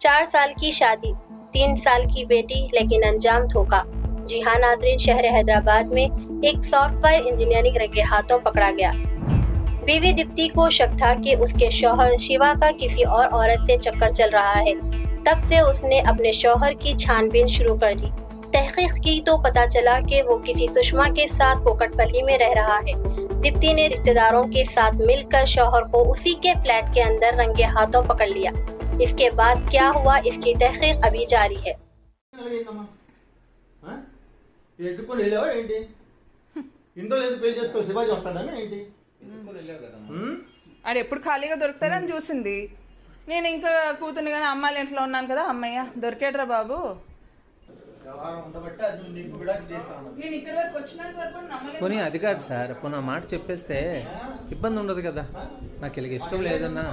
4 साल की शादी, 3 साल की बेटी, लेकिन अंजाम धोखा। जी हाँ नाज़रीन, शहर हैदराबाद में एक सॉफ्टवेयर इंजीनियरिंग रंगे हाथों पकड़ा गया। बीवी दीप्ति को शक था कि उसके शौहर शिवा का किसी और औरत से चक्कर चल रहा है। तब से उसने अपने शौहर की छानबीन शुरू कर दी। तहकीक की तो पता चला कि वो किसी सुषमा के साथ कोकटपल्ली में रह रहा है। दीप्ति ने रिश्तेदारों के साथ मिलकर शौहर को उसी के फ्लैट के अंदर रंगे हाथों पकड़ लिया। इसके बाद क्या हुआ, इसकी तहकीक अभी जारी है। ఆడెప్పుడు ఖాళీగా దొరుకుతారని చూసింది. నేను ఇంకా కూతుర్ని కానీ అమ్మాయిల ఇంట్లో ఉన్నాను కదా, అమ్మయ్య దొరికాడరా బాబు. నేను ఇక్కడి వరకు వచ్చినంత వరకు నమ్మలేదు. పోనీ అది కాదు సార్, పోనీ మాట చెప్పేస్తే ఇబ్బంది ఉండదు కదా. నాకు ఇలాగ ఇష్టం లేదన్నా,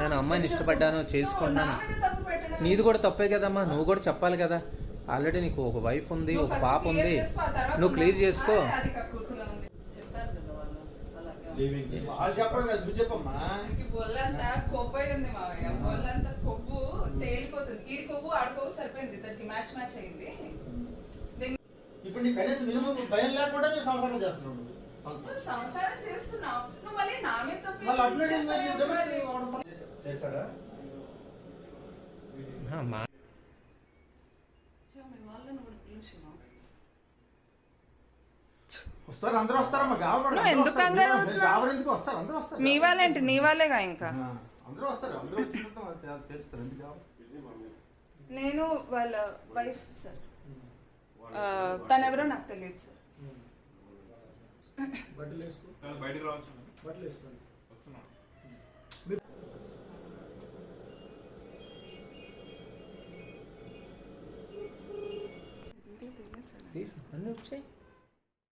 నేను అమ్మాయిని ఇష్టపడ్డాను, చేసుకున్నాను. నీది కూడా తప్పే కదమ్మా, నువ్వు కూడా చెప్పాలి కదా. ఆల్రెడీ నీకు ఒక వైఫ్ ఉంది, ఒక పాప ఉంది, నువ్వు క్లియర్ చేసుకో. బొల్లంతా కొవ్వు ఉంది మావయ్య, బొల్లంతా కొవ్వు తేలిపోతుంది. ఈ కొవ్వు ఆడుకోవు సరిపోయింది, దానికి మ్యాచ్ అయింది. ఇప్పుడు నీ కనీసం మినిమం భయం లేకుండా సంసారం చేస్తున్నావు నువ్వు, మళ్ళీ నా మీద చేశాడా? వస్తారు, అందరూ వస్తారమ్మా. నువ్వు ఎందుకు కంగారు వస్తారు, అందరూ వస్తారు. మీ వాళ్ళేంటి, నీ వాళ్ళేగా. ఇంకా అందరూ వస్తారు, అందరూ తెలుస్తారు. ఎందుకు నేను వాళ్ళ వైఫ్ సార్. తనెవరో నాకు తెలియదు సార్. బయటకు రావచ్చు, బట్టలు వేసుకోండి, వస్తున్నాను. అన్నీ వచ్చాయి.